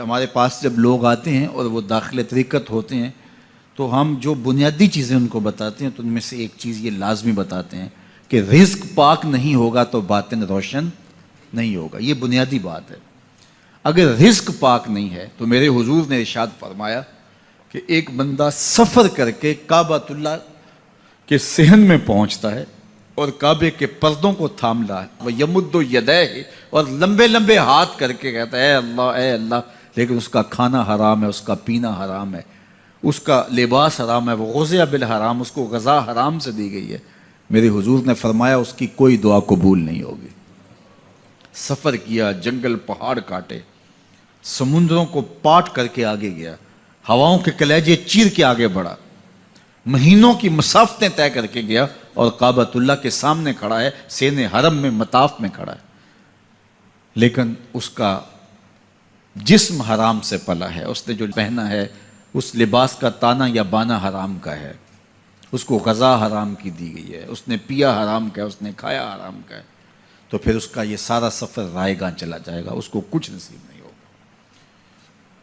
ہمارے پاس جب لوگ آتے ہیں اور وہ داخل طریقت ہوتے ہیں تو ہم جو بنیادی چیزیں ان کو بتاتے ہیں تو ان میں سے ایک چیز یہ لازمی بتاتے ہیں کہ رزق پاک نہیں ہوگا تو باطن روشن نہیں ہوگا. یہ بنیادی بات ہے. اگر رزق پاک نہیں ہے تو میرے حضور نے ارشاد فرمایا کہ ایک بندہ سفر کر کے کعبۃ اللہ کے صحن میں پہنچتا ہے اور کعبے کے پردوں کو تھام رہا ہے, وہ یمد یدیہ, اور لمبے لمبے ہاتھ کر کے کہتا ہے اے اللہ, لیکن اس کا کھانا حرام ہے, اس کا پینا حرام ہے, اس کا لباس حرام ہے, وہ غذا بالحرام, اس کو غذا حرام سے دی گئی ہے. میرے حضور نے فرمایا اس کی کوئی دعا قبول نہیں ہوگی. سفر کیا, جنگل پہاڑ کاٹے, سمندروں کو پاٹ کر کے آگے گیا, ہواؤں کے کلیجے چیر کے آگے بڑھا, مہینوں کی مسافتیں طے کر کے گیا اور کعبۃ اللہ کے سامنے کھڑا ہے, سین حرم میں مطاف میں کھڑا ہے, لیکن اس کا جسم حرام سے پلا ہے. اس نے جو پہنا ہے اس لباس کا تانا یا بانا حرام کا ہے, اس کو غذا حرام کی دی گئی ہے, اس نے پیا حرام کا ہے, اس نے کھایا حرام کا ہے, تو پھر اس کا یہ سارا سفر رائے گاں چلا جائے گا, اس کو کچھ نصیب نہیں ہوگا.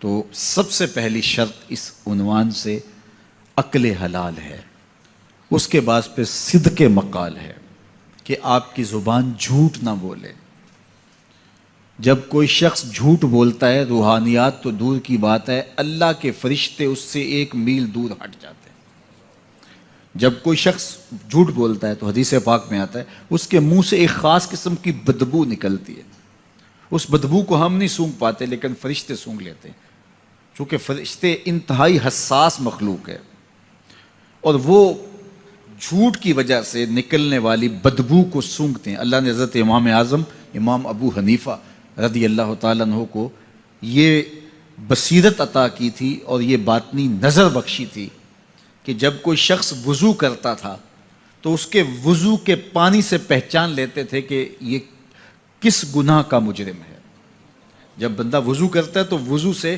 تو سب سے پہلی شرط اس عنوان سے عقل حلال ہے. اس کے بعد پہ صدق مقال ہے کہ آپ کی زبان جھوٹ نہ بولے. جب کوئی شخص جھوٹ بولتا ہے, روحانیات تو دور کی بات ہے, اللہ کے فرشتے اس سے 1 میل دور ہٹ جاتے ہیں. جب کوئی شخص جھوٹ بولتا ہے تو حدیث پاک میں آتا ہے اس کے منہ سے ایک خاص قسم کی بدبو نکلتی ہے. اس بدبو کو ہم نہیں سونگھ پاتے لیکن فرشتے سونگھ لیتے ہیں, چونکہ فرشتے انتہائی حساس مخلوق ہے, اور وہ جھوٹ کی وجہ سے نکلنے والی بدبو کو سونگھتے ہیں. اللہ نے حضرت امام اعظم امام ابو حنیفہ رضی اللہ تعالیٰ عنہ کو یہ بصیرت عطا کی تھی اور یہ باطنی نظر بخشی تھی کہ جب کوئی شخص وضو کرتا تھا تو اس کے وضو کے پانی سے پہچان لیتے تھے کہ یہ کس گناہ کا مجرم ہے. جب بندہ وضو کرتا ہے تو وضو سے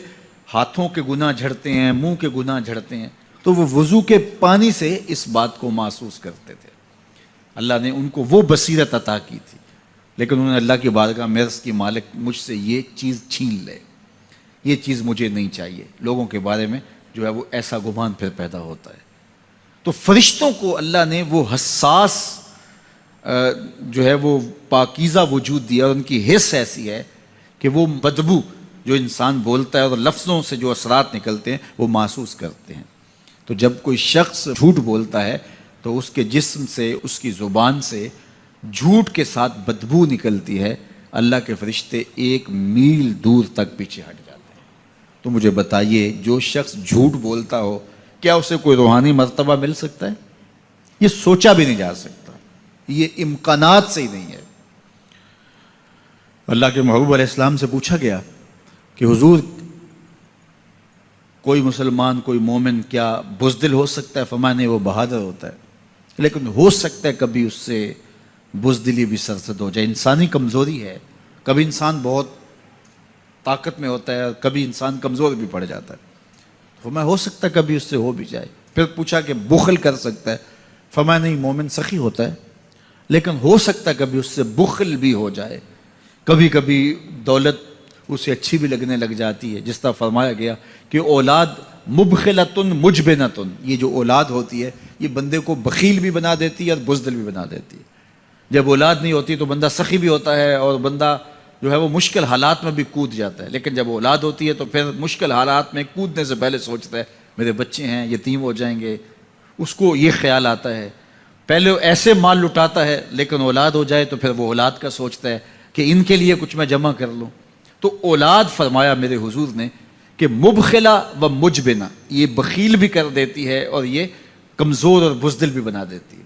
ہاتھوں کے گناہ جھڑتے ہیں, منہ کے گناہ جھڑتے ہیں, تو وہ وضو کے پانی سے اس بات کو محسوس کرتے تھے. اللہ نے ان کو وہ بصیرت عطا کی تھی, لیکن انہوں نے اللہ کی بارگاہ میں عرض کی مالک مجھ سے یہ چیز چھین لے, یہ چیز مجھے نہیں چاہیے. لوگوں کے بارے میں جو ہے وہ ایسا گمان پھر پیدا ہوتا ہے. تو فرشتوں کو اللہ نے وہ حساس جو ہے وہ پاکیزہ وجود دیا, اور ان کی حس ایسی ہے کہ وہ بدبو جو انسان بولتا ہے اور لفظوں سے جو اثرات نکلتے ہیں وہ محسوس کرتے ہیں. تو جب کوئی شخص جھوٹ بولتا ہے تو اس کے جسم سے, اس کی زبان سے جھوٹ کے ساتھ بدبو نکلتی ہے. اللہ کے فرشتے 1 میل دور تک پیچھے ہٹ جاتے ہیں. تو مجھے بتائیے, جو شخص جھوٹ بولتا ہو کیا اسے کوئی روحانی مرتبہ مل سکتا ہے؟ یہ سوچا بھی نہیں جا سکتا, یہ امکانات سے ہی نہیں ہے. اللہ کے محبوب علیہ السلام سے پوچھا گیا کہ حضور کوئی مسلمان, کوئی مومن کیا بزدل ہو سکتا ہے؟ فرمایا نہیں, وہ بہادر ہوتا ہے, لیکن ہو سکتا ہے کبھی اس سے بزدلی بھی سرزد ہو جائے. انسانی کمزوری ہے, کبھی انسان بہت طاقت میں ہوتا ہے اور کبھی انسان کمزور بھی پڑ جاتا ہے. فرمایا ہو سکتا ہے کبھی اس سے ہو بھی جائے. پھر پوچھا کہ بخل کر سکتا ہے؟ فرمایا نہیں, مومن سخی ہوتا ہے لیکن ہو سکتا ہے کبھی اس سے بخل بھی ہو جائے. کبھی کبھی دولت اسے اچھی بھی لگنے لگ جاتی ہے, جس طرح فرمایا گیا کہ اولاد مبخلتن مجبنتن, یہ جو اولاد ہوتی ہے یہ بندے کو بخیل بھی بنا دیتی ہے اور بزدل بھی بنا دیتی ہے. جب اولاد نہیں ہوتی تو بندہ سخی بھی ہوتا ہے اور بندہ جو ہے وہ مشکل حالات میں بھی کود جاتا ہے, لیکن جب اولاد ہوتی ہے تو پھر مشکل حالات میں کودنے سے پہلے سوچتا ہے میرے بچے ہیں یتیم ہو جائیں گے. اس کو یہ خیال آتا ہے, پہلے ایسے مال لٹاتا ہے لیکن اولاد ہو جائے تو پھر وہ اولاد کا سوچتا ہے کہ ان کے لیے کچھ میں جمع کر لوں. تو اولاد فرمایا میرے حضور نے کہ مبخلہ و مجبنہ, یہ بخیل بھی کر دیتی ہے اور یہ کمزور اور بزدل بھی بنا دیتی ہے.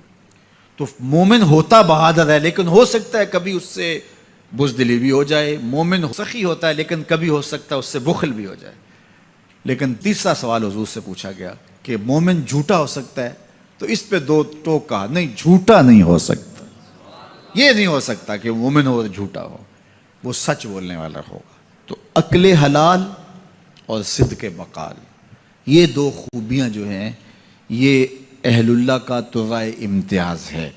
تو مومن ہوتا بہادر ہے لیکن ہو سکتا ہے کبھی اس سے بزدلی بھی ہو جائے. مومن سخی ہوتا ہے لیکن کبھی ہو سکتا ہے اس سے بخل بھی ہو جائے. لیکن تیسرا سوال حضور سے پوچھا گیا کہ مومن جھوٹا ہو سکتا ہے؟ تو اس پہ 2 ٹوک کہا, نہیں جھوٹا نہیں ہو سکتا. یہ نہیں ہو سکتا کہ مومن ہو اور جھوٹا ہو, وہ سچ بولنے والا ہوگا. تو عقل حلال اور صدق مقال, یہ 2 خوبیاں جو ہیں یہ اہل اللہ کا طرائے امتیاز ہے,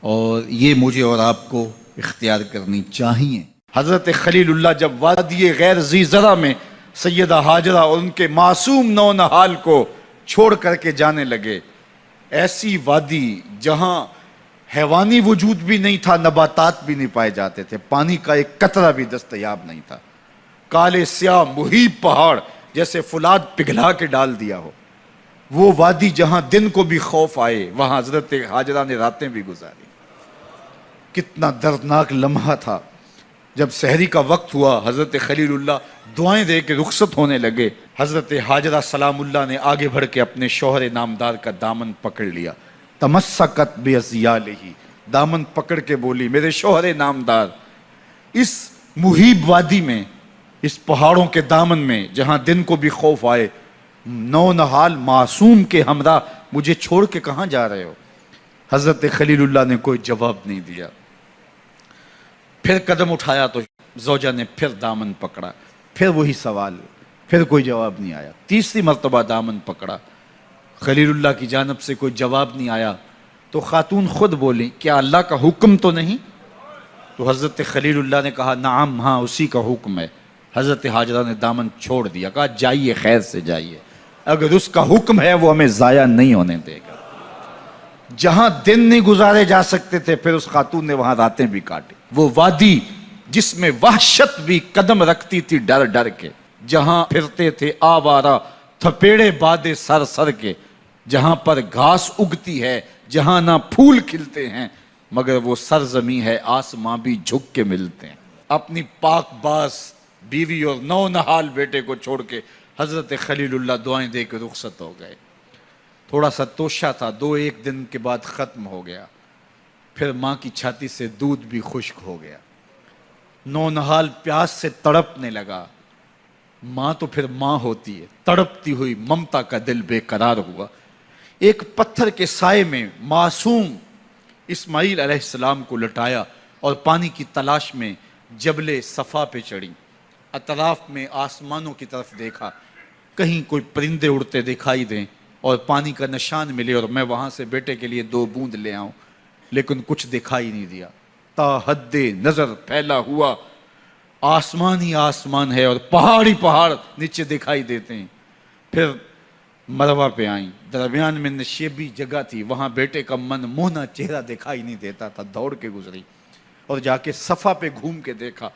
اور یہ مجھے اور آپ کو اختیار کرنی چاہیے. حضرت خلیل اللہ جب وادی غیر ذی زرع میں سیدہ ہاجرہ اور ان کے معصوم نونہال کو چھوڑ کر کے جانے لگے۔ ایسی وادی جہاں حیوانی وجود بھی نہیں تھا، نباتات بھی نہیں پائے جاتے تھے، پانی کا ایک قطرہ بھی دستیاب نہیں تھا، کالے سیاہ محیط پہاڑ جیسے فولاد پگھلا کے ڈال دیا ہو، وہ وادی جہاں دن کو بھی خوف آئے، وہاں حضرت ہاجرہ نے راتیں بھی گزاری۔ کتنا دردناک لمحہ تھا جب سحری کا وقت ہوا، حضرت خلیل اللہ دعائیں دے کے رخصت ہونے لگے، حضرت ہاجرہ سلام اللہ نے آگے بڑھ کے اپنے شوہر نامدار کا دامن پکڑ لیا، تمسکت بیضیالہ، دامن پکڑ کے بولی میرے شوہر نامدار، اس محیب وادی میں، اس پہاڑوں کے دامن میں جہاں دن کو بھی خوف آئے، نونہال معصوم کے ہمراہ مجھے چھوڑ کے کہاں جا رہے ہو؟ حضرت خلیل اللہ نے کوئی جواب نہیں دیا۔ پھر قدم اٹھایا تو زوجہ نے پھر دامن پکڑا، پھر وہی سوال، پھر کوئی جواب نہیں آیا۔ تیسری مرتبہ دامن پکڑا، خلیل اللہ کی جانب سے کوئی جواب نہیں آیا، تو خاتون خود بولی کیا اللہ کا حکم تو نہیں؟ تو حضرت خلیل اللہ نے کہا نعم، ہاں اسی کا حکم ہے۔ حضرت ہاجرہ نے دامن چھوڑ دیا، کہا جائیے، خیر سے جائیے، اگر اس کا حکم ہے وہ ہمیں ضائع نہیں ہونے دے گا۔ جہاں دن نہیں گزارے جا سکتے تھے، پھر اس خاتون نے وہاں راتیں بھی کاٹی۔ وہ وادی جس میں وحشت بھی قدم رکھتی تھی ڈر ڈر کے، جہاں پھرتے تھے آوارہ تھپیڑے بادے سر سر کے، جہاں پر گھاس اگتی ہے، جہاں نہ پھول کھلتے ہیں، مگر وہ سرزمین ہے آسماں بھی جھک کے ملتے ہیں۔ اپنی پاک باز بیوی اور نونہال بیٹے کو چھوڑ کے حضرت خلیل اللہ دعائیں دے کے رخصت ہو گئے۔ تھوڑا سا توشہ تھا، 2-1 دن کے بعد ختم ہو گیا۔ پھر ماں کی چھاتی سے دودھ بھی خشک ہو گیا، نونہال پیاس سے تڑپنے لگا۔ ماں تو پھر ماں ہوتی ہے، تڑپتی ہوئی ممتا کا دل بے قرار ہوا۔ ایک پتھر کے سائے میں معصوم اسماعیل علیہ السلام کو لٹایا اور پانی کی تلاش میں جبل صفا پہ چڑھی۔ اطراف میں آسمانوں کی طرف دیکھا، کہیں کوئی پرندے اڑتے دکھائی دیں اور پانی کا نشان ملے اور میں وہاں سے بیٹے کے لیے 2 بوند لے آؤں، لیکن کچھ دکھائی نہیں دیا۔ تا حد نظر پھیلا ہوا آسمان ہی آسمان ہے اور پہاڑ ہی پہاڑ نیچے دکھائی دیتے ہیں۔ پھر مروہ پہ آئیں، درمیان میں نشیبی جگہ تھی، وہاں بیٹے کا من موہنا چہرہ دکھائی نہیں دیتا تھا، دوڑ کے گزری اور جا کے صفا پہ گھوم کے دیکھا،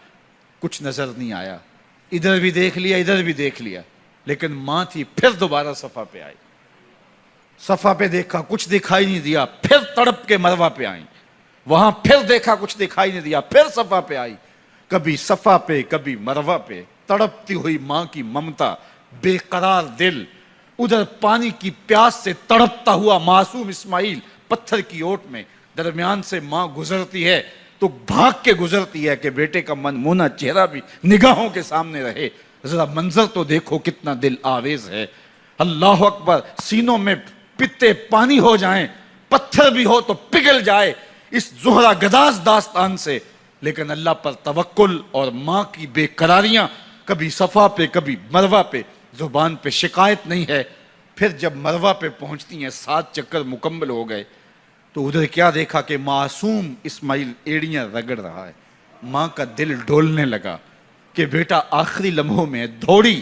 کچھ نظر نہیں آیا۔ ادھر بھی دیکھ لیا، ادھر بھی دیکھ لیا، لیکن ماں تھی۔ پھر دوبارہ صفا پہ آئی، صفا پہ دیکھا، کچھ دکھائی نہیں دیا۔ پھر تڑپ کے مروہ پہ آئیں، وہاں پھر دیکھا، کچھ دکھائی نہیں دیا۔ پھر صفا پہ آئی، کبھی صفا پہ کبھی مروہ پہ، تڑپتی ہوئی ماں کی ممتا، بے قرار دل، ادھر پانی کی پیاس سے تڑپتا ہوا معصوم اسماعیل پتھر کی اوٹ میں، درمیان سے ماں گزرتی ہے تو بھاگ کے گزرتی ہے کہ بیٹے کا من مونا چہرہ بھی نگاہوں کے سامنے رہے۔ ذرا منظر تو دیکھو کتنا دل آویز ہے۔ اللہ اکبر، سینوں میں پتے پانی ہو جائیں، پتھر بھی ہو تو پگھل جائے اس زہرہ گداز داستان سے، لیکن اللہ پر توکل اور ماں کی بے قراریاں، کبھی صفا پہ کبھی مروہ پہ، زبان پہ شکایت نہیں ہے۔ پھر جب مروہ پہ پہنچتی ہیں، 7 چکر مکمل ہو گئے، تو ادھر کیا دیکھا کہ معصوم اسماعیل ایڑیاں رگڑ رہا ہے۔ ماں کا دل ڈولنے لگا کہ بیٹا آخری لمحوں میں دوڑی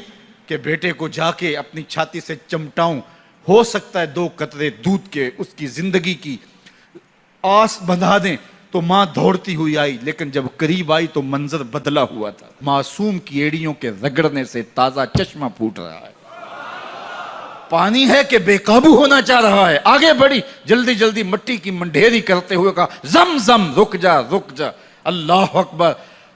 کہ بیٹے کو جا کے اپنی چھاتی سے چمٹاؤں، ہو سکتا ہے 2 قطرے دودھ کے اس کی زندگی کی آس بندھا دیں۔ تو ماں دوڑتی ہوئی آئی، لیکن جب قریب آئی تو منظر بدلا ہوا تھا۔ معصوم کی ایڑیوں کے رگڑنے سے تازہ چشمہ پھوٹ رہا ہے، پانی ہے کہ بے قابو ہونا چاہ رہا ہے۔ آگے بڑھی، جلدی جلدی مٹی کی منڈھیری کرتے ہوئے کہا زم زم، رک جا رک جا۔ اللہ اکبر۔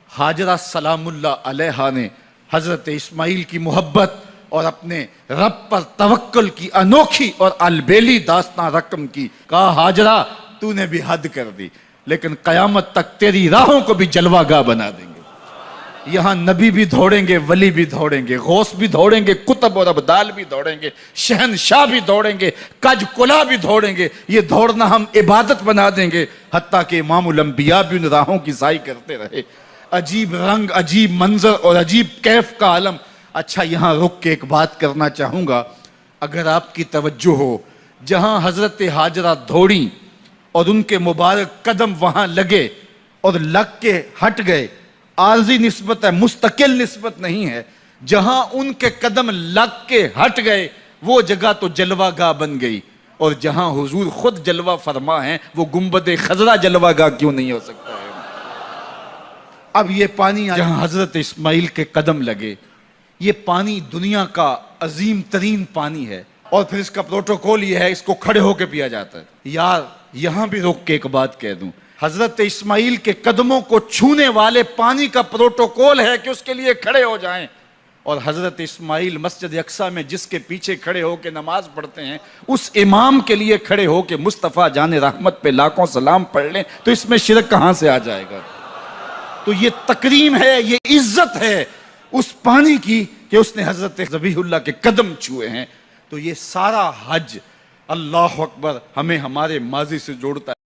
ہاجرہ سلام اللہ علیہا نے حضرت اسماعیل کی محبت اور اپنے رب پر توکل کی انوکھی اور البیلی داستان رقم کی۔ کہا ہاجرہ تو نے بھی حد کر دی، لیکن قیامت تک تیری راہوں کو بھی جلوہ گاہ بنا دیں گے۔ یہاں نبی بھی دوڑیں گے، ولی بھی دوڑیں گے، غوث بھی دوڑیں گے، کتب اور ابدال بھی دوڑیں گے، شہنشاہ بھی دوڑیں گے، کج کلا بھی دوڑیں گے۔ یہ دوڑنا ہم عبادت بنا دیں گے، حتیٰ کہ امام الانبیاء بھی ان راہوں کی سائی کرتے رہے۔ عجیب رنگ، عجیب منظر اور عجیب کیف کا عالم۔ اچھا، یہاں رک کے ایک بات کرنا چاہوں گا، اگر آپ کی توجہ ہو، جہاں حضرت ہاجرہ دوڑیں اور ان کے مبارک قدم وہاں لگے اور لگ کے ہٹ گئے، عارضی نسبت ہے، مستقل نسبت نہیں ہے۔ جہاں ان کے قدم لگ کے ہٹ گئے وہ جگہ تو جلوہ گاہ بن گئی، اور جہاں حضور خود جلوہ فرما ہیں وہ گنبد خضرا جلوہ گاہ کیوں نہیں ہو سکتا ہے؟ اب یہ پانی جہاں حضرت اسماعیل کے قدم لگے، یہ پانی دنیا کا عظیم ترین پانی ہے، اور پھر اس کا پروٹوکول یہ ہے اس کو کھڑے ہو کے پیا جاتا ہے۔ یار یہاں بھی رک کے ایک بات کہہ دوں، حضرت اسماعیل کے قدموں کو چھونے والے پانی کا پروٹوکول ہے کہ اس کے لیے کھڑے ہو جائیں، اور حضرت اسماعیل مسجد اقصیٰ میں جس کے پیچھے کھڑے ہو کے نماز پڑھتے ہیں اس امام کے لیے کھڑے ہو کے مصطفیٰ جان رحمت پہ لاکھوں سلام پڑھ لیں تو اس میں شرک کہاں سے آ جائے گا؟ تو یہ تکریم ہے، یہ عزت ہے اس پانی کی کہ اس نے حضرت ذبیح اللہ کے قدم چھوئے ہیں۔ تو یہ سارا حج اللہ اکبر ہمیں ہمارے ماضی سے جوڑتا ہے۔